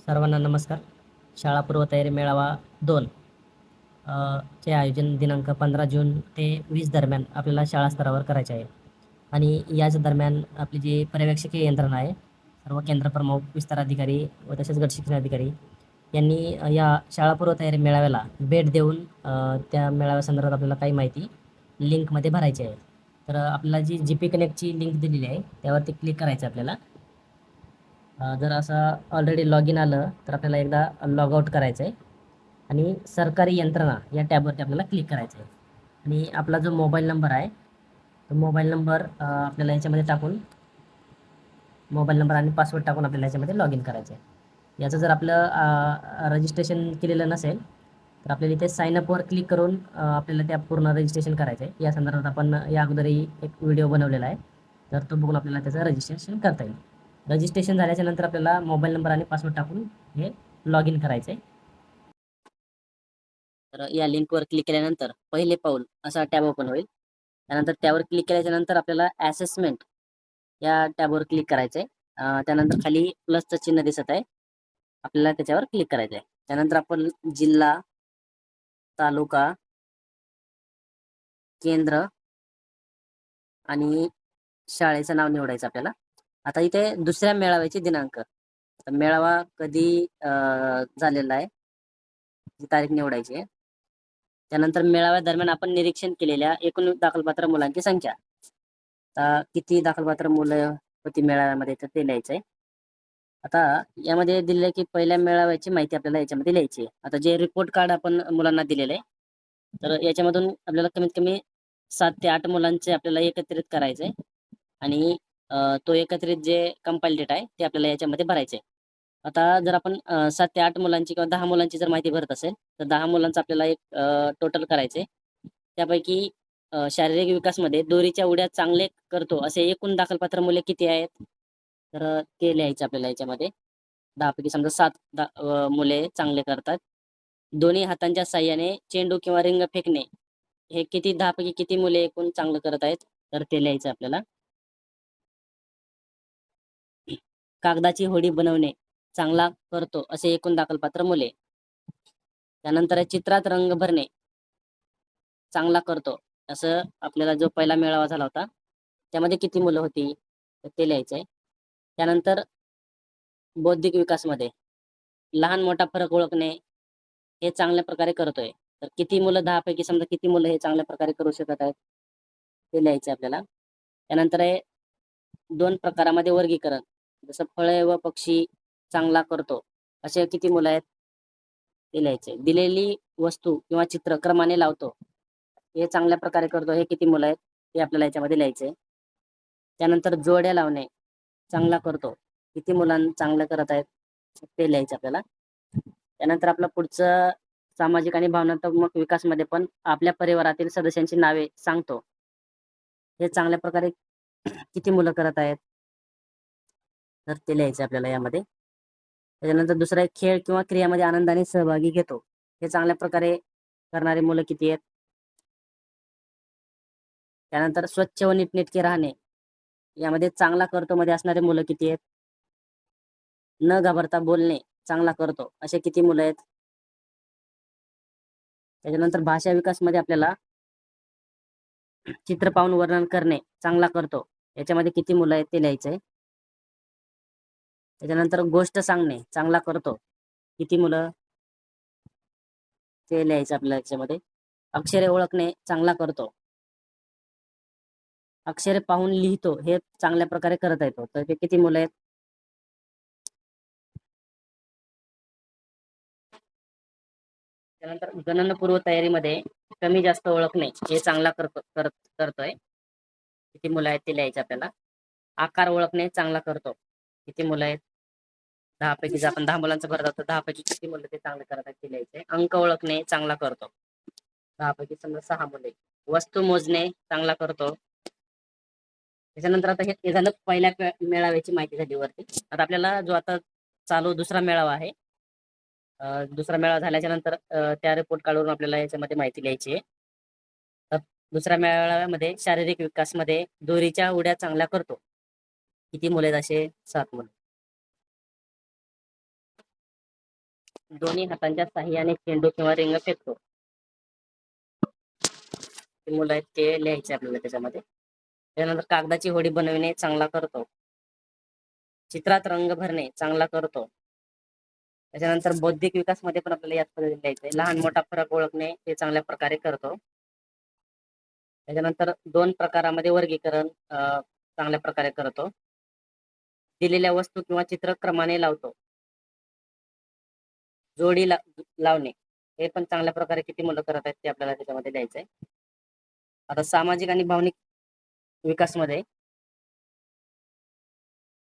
सर्वांना नमस्कार. शाळा पूर्वतयारी मेळावा 2 चे आयोजन दिनांक 15 जून ते 20 दरम्यान आपल्याला शाळा स्तरावर करायचे आहे. आणि याच दरम्यान आपली जी पर्यवेक्षकीय यंत्रणा आहे, सर्व केंद्र प्रमुख, विस्तार अधिकारी व तसेच गट शिक्षण अधिकारी यांनी या शाळा पूर्वतयारी मेळाव्याला भेट देऊन त्या मेळाव्यासंदर्भात आपल्याला काही माहिती लिंकमध्ये भरायची आहे. तर आपल्याला जी जी-पी कनेक्टची लिंक दिलेली आहे, त्यावरती क्लिक करायचं आहे आपल्याला. जर असं ऑलरेडी लॉग इन आलं तर आपल्याला एकदा लॉग आउट करायचं आहे आणि सरकारी यंत्रणा या टॅबवरती आपल्याला क्लिक करायचं आहे. आणि आपला जो मोबाईल नंबर आहे, तो मोबाईल नंबर आपल्याला याच्यामध्ये टाकून मोबाईल नंबर आणि पासवर्ड टाकून आपल्याला याच्यामध्ये लॉग इन करायचं आहे. याचं जर आपलं रजिस्ट्रेशन केलेलं नसेल तर आपल्याला इथे साइन अपवर क्लिक करून आपल्याला त्या पूर्ण रजिस्ट्रेशन करायचं आहे. या संदर्भात आपण या अगोदरही एक व्हिडिओ बनवलेला आहे, तर तो बघून आपल्याला त्याचं रजिस्ट्रेशन करता येईल. रजिस्ट्रेशन झाल्याच्या नंतर आपल्याला मोबाईल नंबर आणि पासवर्ड टाकून हे लॉग इन करायचं आहे. तर या लिंकवर क्लिक केल्यानंतर पहिले पाऊल असा टॅब ओपन होईल. त्यानंतर त्यावर क्लिक केल्याच्या नंतर आपल्याला असेसमेंट या टॅबवर क्लिक करायचं आहे. त्यानंतर खाली प्लसचं चिन्ह दिसत आहे, आपल्याला त्याच्यावर क्लिक करायचं आहे. त्यानंतर आपण जिल्हा, तालुका, केंद्र आणि शाळेचं नाव निवडायचं आपल्याला. आता इथे दुसऱ्या मेळाव्याचे दिनांक, आता मेळावा कधी झालेला आहे ती तारीख निवडायची आहे. त्यानंतर मेळाव्या दरम्यान आपण निरीक्षण केलेल्या एकूण दाखलपात्र मुलांची संख्या, आता किती दाखलपात्र मुलं होती मेळाव्यामध्ये तर ते लिहायचं आहे. आता यामध्ये दिलेलं आहे की पहिल्या मेळाव्याची माहिती आपल्याला याच्यामध्ये लिहायची आहे. आता जे रिपोर्ट कार्ड आपण मुलांना दिलेलं आहे, तर याच्यामधून आपल्याला कमीत कमी 7 ते 8 मुलांचे आपल्याला एकत्रित करायचं आहे आणि तो एकत्रित जे कंपाईल डेटा आहे ते आपल्याला याच्यामध्ये भरायचं आहे. आता जर आपण 7 ते 8 मुलांची किंवा 10 मुलांची जर माहिती भरत असेल तर 10 मुलांचं आपल्याला एक टोटल करायचं आहे. त्यापैकी शारीरिक विकासमध्ये दोरीच्या उड्या चांगले करतो असे एकूण दाखलपात्र मुले किती आहेत, तर ते लिहायचं आपल्याला याच्यामध्ये. 10 पैकी समजा 7 मुले चांगले करतात. दोन्ही हातांच्या साहाय्याने चेंडू किंवा रिंग फेकणे हे किती 10 पैकी किती मुले एकूण चांगलं करत आहेत, तर ते लिहायचं आपल्याला. कागदाची होडी बनवणे चांगला करतो असे एकूण दाखलपात्र मुले. त्यानंतर चित्रात रंग भरणे चांगला करतो असं आपल्याला जो पहिला मेळावा झाला होता त्यामध्ये किती मुलं होती, तर ते लिहायचं आहे. त्यानंतर बौद्धिक विकासमध्ये लहान मोठा फरक ओळखणे हे चांगल्या प्रकारे करतोय, तर किती मुलं 10 पैकी समजा किती मुलं हे चांगल्या प्रकारे करू शकत आहेत, ते लिहायचं आपल्याला. त्यानंतर आहे 2 प्रकारामध्ये वर्गीकरण, जसं फळे व पक्षी चांगला करतो असे किती मुलं आहेत ते लिहायचे. दिलेली वस्तू किंवा चित्र क्रमाने लावतो हे चांगल्या प्रकारे करतो हे किती मुलं आहेत ते आपल्याला याच्यामध्ये लिहायचे. त्यानंतर जोड्या लावणे चांगला करतो किती मुलांना चांगलं करत आहेत ते लिहायचं आपल्याला. त्यानंतर आपलं पुढचं सामाजिक आणि भावनात्मक विकासमध्ये पण आपल्या परिवारातील सदस्यांची नावे सांगतो हे चांगल्या प्रकारे किती मुलं करत आहेत, तर ते लिहायचं आपल्याला यामध्ये. त्याच्यानंतर दुसरा एक खेळ किंवा क्रियामध्ये आनंदाने सहभागी घेतो हे चांगल्या प्रकारे करणारे मुलं किती आहेत. त्यानंतर स्वच्छ व नीटनेटके राहणे यामध्ये चांगला करतो मध्ये असणारे मुलं किती आहेत. न घाबरता बोलणे चांगला करतो असे किती मुलं आहेत. त्याच्यानंतर भाषा विकासमध्ये आपल्याला चित्र पाहून वर्णन करणे चांगला करतो याच्यामध्ये किती मुलं आहेत ते लिहायचंय. त्याच्यानंतर गोष्ट सांगणे चांगला करतो किती मुलं, ते लिहायचं आपल्याला याच्यामध्ये. अक्षरे ओळखणे चांगला करतो, अक्षरे पाहून लिहितो हे चांगल्या प्रकारे करता येतो, तर ते किती मुलं आहेत. त्यानंतर गणनपूर्व तयारीमध्ये कमी जास्त ओळखणे हे चांगला करतोय किती मुलं आहेत ते लिहायचं आपल्याला. आकार ओळखणे चांगला करतो किती मुलं आहेत. 10 पैकी जर आपण 10 मुलांचं भरत आहोत तर 10 पैकी किती मुलं ते चांगलं करत आहेत ते लिहायचे. अंक ओळखणे चांगला करतो 10 पैकी समजा 6 मुले. वस्तू मोजणे चांगला करतो. त्याच्यानंतर आता हे झालं पहिल्या मेळाव्याची माहिती झाली वरती. आता आपल्याला जो आता चालू दुसरा मेळावा आहे, दुसरा मेळावा झाल्याच्या नंतर त्या रिपोर्ट काढून आपल्याला याच्यामध्ये माहिती लिहायची आहे. तर दुसऱ्या मेळाव्यामध्ये शारीरिक विकासमध्ये दोरीच्या उड्या चांगल्या करतो किती मुले आहेत, असे 7 मुले. दोन्ही हातांच्या साह्याने चेंडू किंवा रिंग फेकतो. ते मुलं आहेत ते लिहायचे आपल्याला त्याच्यामध्ये. त्यानंतर कागदाची होडी बनविणे चांगला करतो. चित्रात रंग भरणे चांगला करतो. त्याच्यानंतर बौद्धिक विकास मध्ये पण आपल्याला याच पद्धतीने लिहायचंय. लहान मोठा फरक ओळखणे हे चांगल्या प्रकारे करतो. त्याच्यानंतर 2 प्रकारामध्ये वर्गीकरण चांगल्या प्रकारे करतो. दिलेल्या वस्तू किंवा चित्र क्रमाने लावतो. जोडी लावणे हे पण चांगल्या प्रकारे किती मुलं करत आहेत ते आपल्याला त्याच्यामध्ये लिहायचंय. आता सामाजिक आणि भावनिक विकास मध्ये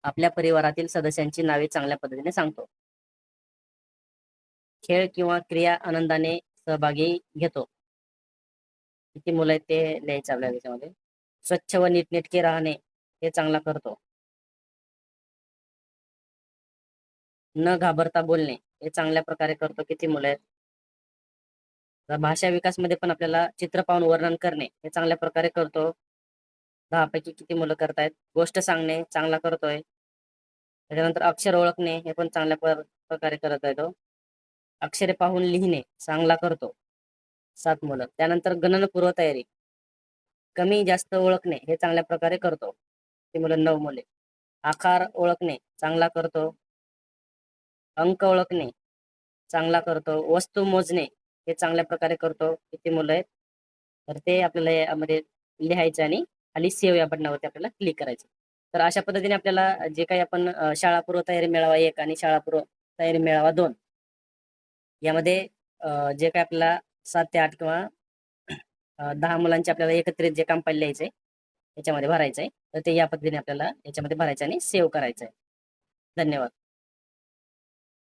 आपल्या परिवारातील सदस्यांची नावे चांगल्या पद्धतीने सांगतो. खेळ किंवा क्रिया आनंदाने सहभागी घेतो. किती मुलं आहेत ते लिहायचं आपल्याला त्याच्यामध्ये. स्वच्छ व नीटनेटके राहणे हे चांगला करतो. न घाबरता बोलणे हे चांगल्या प्रकारे करतो. किती मुलं आहेत. भाषा विकास मध्ये पण आपल्याला चित्र पाहून वर्णन करणे हे चांगल्या प्रकारे करतो. 10 पैकी किती मुलं करतायत. गोष्ट सांगणे चांगला करतोय. त्याच्यानंतर अक्षर ओळखणे हे पण चांगल्या प्रकारे करत आहे तो. अक्षरे पाहून लिहिणे चांगला करतो. 7 मुलं. त्यानंतर गणनपूर्व तयारी कमी जास्त ओळखणे हे चांगल्या प्रकारे करतो. ते मुलं 9 मुले. आकार ओळखणे चांगला करतो. अंक ओळखणे चांगला करतो. वस्तू मोजणे हे चांगल्या प्रकारे करतो. किती मुलं आहेत. तर ते आपल्याला यामध्ये लिहायचं आणि खाली सेव्ह या बटनावरती आपल्याला क्लिक करायचं. तर अशा पद्धतीने आपल्याला जे काही आपण शाळापूर्व तयारी मेळावा 1 आणि शाळापूर्व तयारी मेळावा 2 यामध्ये जे काही आपल्याला 7 ते 8 किंवा 10 मुलांचे आपल्याला एकत्रित जे काम पहिले लिहायचंय याच्यामध्ये भरायचंय. तर ते या पद्धतीने आपल्याला याच्यामध्ये भरायचं आणि सेव्ह करायचंय. धन्यवाद.